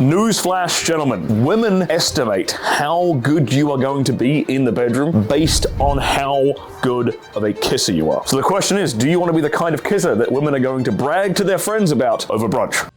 Newsflash, gentlemen, women estimate how good you are going to be in the bedroom based on how good of a kisser you are. So the question is, do you want to be the kind of kisser that women are going to brag to their friends about over brunch?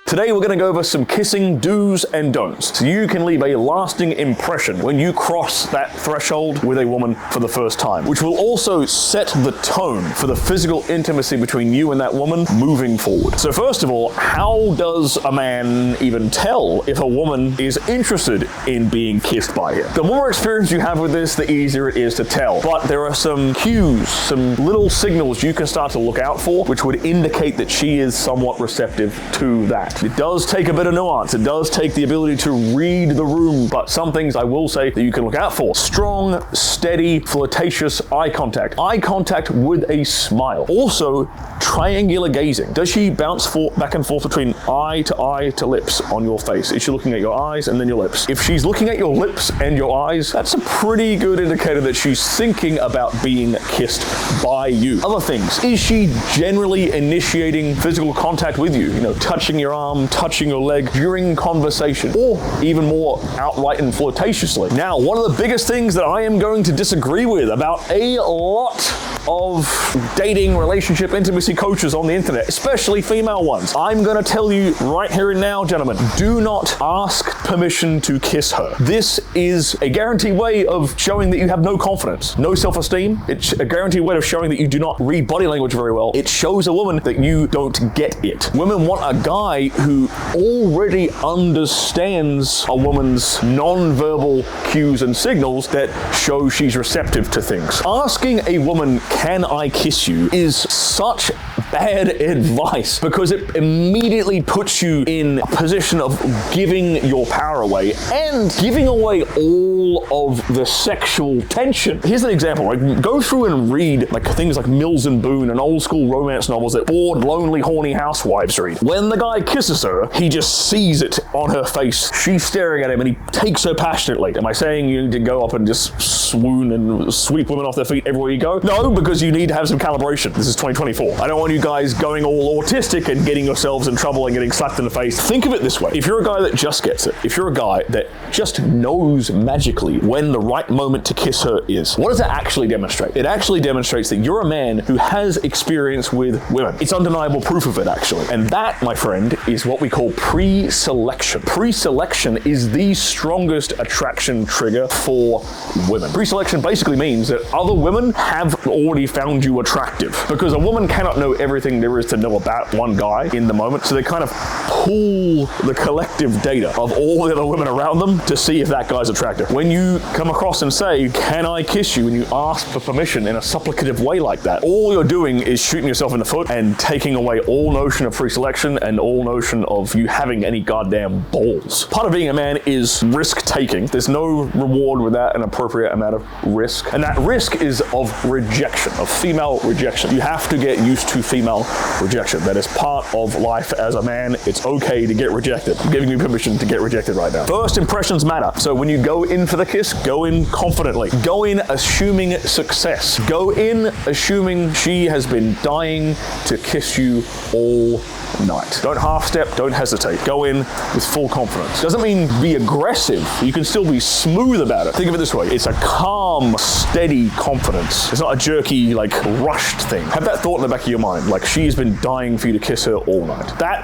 Today we're going to go over some kissing do's and don'ts, so you can leave a lasting impression when you cross that threshold with a woman for the first time, which will also set the tone for the physical intimacy between you and that woman moving forward. So first of all, how does a man even tell if a woman is interested in being kissed by him? The more experience you have with this, the easier it is to tell. But there are some cues, some little signals you can start to look out for, which would indicate that she is somewhat receptive to that. It does take a bit of nuance. It does take the ability to read the room, but some things I will say that you can look out for. Strong, steady, flirtatious eye contact. Eye contact with a smile. Also, triangular gazing. Does she bounce back and forth between eye to lips on your face? Is she looking at your eyes and then your lips? If she's looking at your lips and your eyes, that's a pretty good indicator that she's thinking about being kissed by you. Other things. Is she generally initiating physical contact with you? You know, touching your arm, touching your leg during conversation, or even more outright and flirtatiously. Now, one of the biggest things that I am going to disagree with about a lot of dating, relationship, intimacy coaches on the internet, especially female ones. I'm going to tell you right here and now, gentlemen, do not ask permission to kiss her. This is a guaranteed way of showing that you have no confidence, no self-esteem. It's a guaranteed way of showing that you do not read body language very well. It shows a woman that you don't get it. Women want a guy who already understands a woman's non-verbal cues and signals that show she's receptive to things. Asking a woman, "Can I kiss you?" is such bad advice because it immediately puts you in a position of giving your power away and giving away all of the sexual tension. Here's an example. Right? Go through and read things like Mills and Boone and old school romance novels that bored, lonely, horny housewives read. When the guy kisses her, he just sees it on her face. She's staring at him and he takes her passionately. Am I saying you need to go up and just swoon and sweep women off their feet everywhere you go? No, because you need to have some calibration. This is 2024. I don't want you guys going all autistic and getting yourselves in trouble and getting slapped in the face. Think of it this way. If you're a guy that just gets it, if you're a guy that just knows magically when the right moment to kiss her is, what does that actually demonstrate? It actually demonstrates that you're a man who has experience with women. It's undeniable proof of it, actually. And that, my friend, is what we call pre-selection. Pre-selection is the strongest attraction trigger for women. Pre-selection basically means that other women have already found you attractive, because a woman cannot know everything there is to know about one guy in the moment, so they kind of pull the collective data of all the other women around them to see if that guy's attractive. When you come across and say, "Can I kiss you?" and you ask for permission in a supplicative way like that, all you're doing is shooting yourself in the foot and taking away all notion of pre-selection and all notion of you having any goddamn balls. Part of being a man is risk-taking. There's no reward without an appropriate amount of risk, and that risk is of rejection, of female rejection. You have to get used to female rejection. That is part of life as a man. It's okay to get rejected. I'm giving you permission to get rejected right now. First impressions matter. So when you go in for the kiss, go in confidently. Go in assuming success. Go in assuming she has been dying to kiss you all night. Don't half step, don't hesitate. Go in with full confidence. Doesn't mean be aggressive. You can still be smooth about it. Think of it this way. It's a calm, steady confidence. It's not a jerky, rushed thing. Have that thought in the back of your mind, she's been dying for you to kiss her all night. That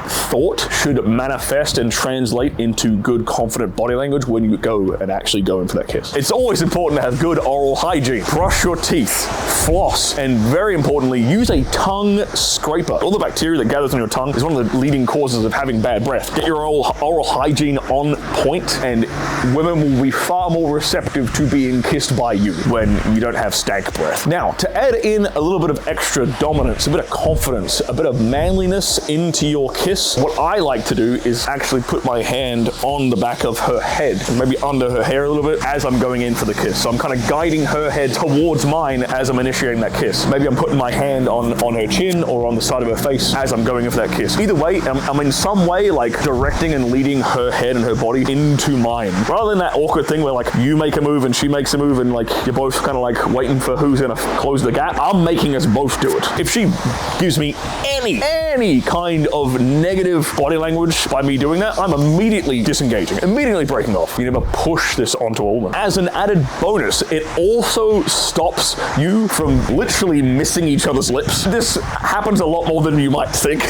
thought should manifest and translate into good, confident body language when you go and actually go in for that kiss. It's always important to have good oral hygiene. Brush your teeth, floss, and very importantly, use a tongue scraper. All the bacteria that gathers on your tongue is one of the leading causes of having bad breath. Get your oral hygiene on point, and women will be far more receptive to being kissed by you when you don't have stank breath. Now, to add in a little bit of extra dominance, a bit of confidence, a bit of manliness into your kiss, kiss. What I like to do is actually put my hand on the back of her head, and maybe under her hair a little bit as I'm going in for the kiss. So I'm kind of guiding her head towards mine as I'm initiating that kiss. Maybe I'm putting my hand on her chin or on the side of her face as I'm going in for that kiss. Either way, I'm in some way like directing and leading her head and her body into mine. Rather than that awkward thing where like you make a move and she makes a move and like you're both kind of like waiting for who's gonna close the gap, I'm making us both do it. If she gives me any kind of negative body language by me doing that, I'm immediately disengaging, immediately breaking off. You never push this onto a woman. As an added bonus, it also stops you from literally missing each other's lips. This happens a lot more than you might think.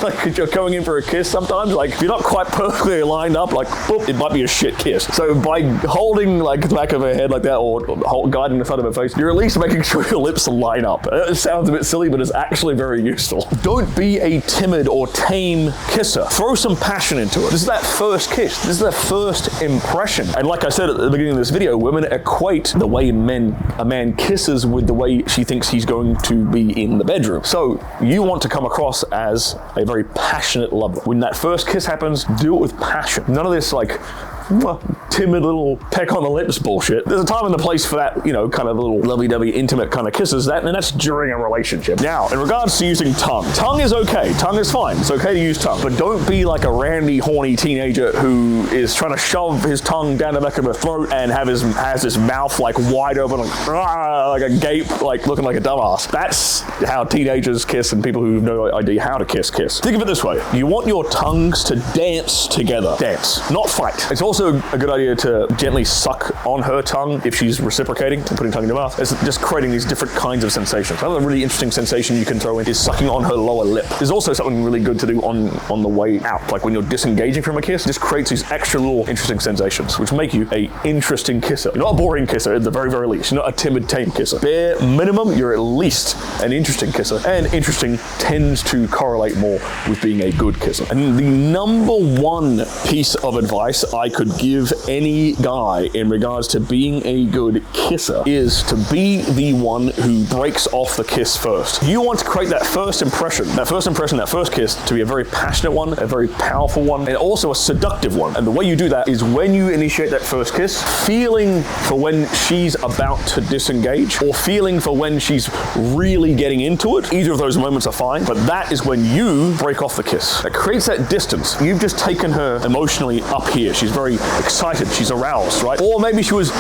Like if you're going in for a kiss sometimes, like if you're not quite perfectly lined up, like boop, it might be a shit kiss. So by holding like the back of her head like that or guiding the front of her face, you're at least making sure your lips line up. It sounds a bit silly, but it's actually very useful. Don't be a timid or tame kisser. Throw some passion into it. This is that first kiss. This is that first impression. And like I said at the beginning of this video, women equate the way a man kisses with the way she thinks he's going to be in the bedroom. So you want to come across as a very passionate lover. When that first kiss happens, do it with passion. None of this like timid little peck on the lips bullshit. There's a time and a place for that, you know, kind of little lovey-dovey, intimate kind of kisses, and that's during a relationship. Now, in regards to using tongue is okay. Tongue is fine. It's okay to use tongue, but don't be like a randy, horny teenager who is trying to shove his tongue down the back of her throat and has his mouth like wide open, like a gape, like looking like a dumbass. That's how teenagers kiss and people who have no idea how to kiss. Think of it this way. You want your tongues to dance together. Dance, not fight. It's also a good idea to gently suck on her tongue if she's reciprocating and putting tongue in your mouth. It's just creating these different kinds of sensations. Another really interesting sensation you can throw in is sucking on her lower lip. There's also something really good to do on the way out. Like when you're disengaging from a kiss, it just creates these extra little interesting sensations, which make you a interesting kisser. You're not a boring kisser at the very, very least. You're not a timid, tame kisser. Bare minimum, you're at least an interesting kisser. And interesting tends to correlate more with being a good kisser. And the number one piece of advice I could give any guy in regards to being a good kisser is to be the one who breaks off the kiss first. You want to create that first impression, that first kiss to be a very passionate one, a very powerful one, and also a seductive one. And the way you do that is when you initiate that first kiss, feeling for when she's about to disengage or feeling for when she's really getting into it. Either of those moments are fine, but that is when you break off the kiss. It creates that distance. You've just taken her emotionally up here. She's very excited, she's aroused, right? Or maybe she was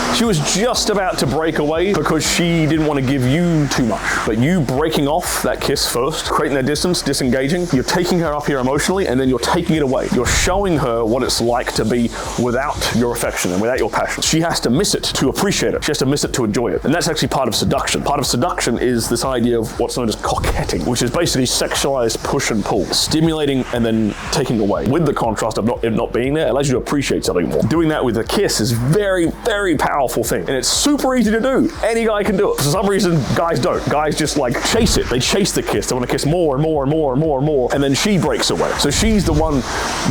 just about to break away because she didn't want to give you too much. But you breaking off that kiss first, creating that distance, disengaging, you're taking her up here emotionally and then you're taking it away. You're showing her what it's like to be without your affection and without your passion. She has to miss it to appreciate it. She has to miss it to enjoy it. And that's actually part of seduction. Part of seduction is this idea of what's known as coquetting, which is basically sexualized push and pull, stimulating and then taking away. With the contrast of it not being there, it allows you to appreciate something more. Doing that with a kiss is very, very powerful thing. And it's super easy to do. Any guy can do it. For some reason, guys don't. Guys just like chase it. They chase the kiss. They want to kiss more and more and more and more and more. And then she breaks away. So she's the one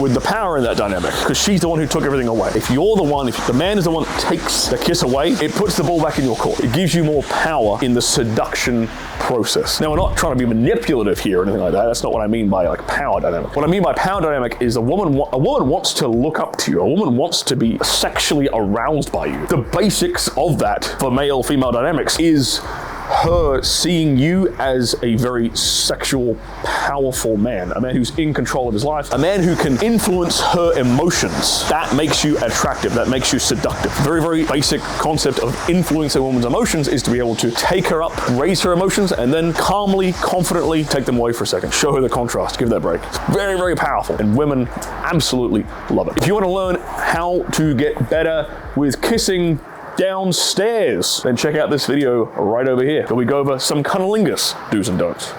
with the power in that dynamic because she's the one who took everything away. If you're the one, if the man is the one that takes the kiss away, it puts the ball back in your court. It gives you more power in the seduction process. Now, we're not trying to be manipulative here or anything like that. That's not what I mean by like power dynamic. What I mean by power dynamic is a woman wants to look up to you. A woman wants to be sexually aroused by you. The basics of that for male-female dynamics is her seeing you as a very sexual, powerful man, a man who's in control of his life, a man who can influence her emotions. That makes you attractive, that makes you seductive. Very, very basic concept of influencing a woman's emotions is to be able to take her up, raise her emotions, and then calmly, confidently take them away for a second. Show her the contrast, give that break. It's very, very powerful, and women absolutely love it. If you want to learn how to get better with kissing downstairs, then check out this video right over here where we go over some cunnilingus do's and don'ts.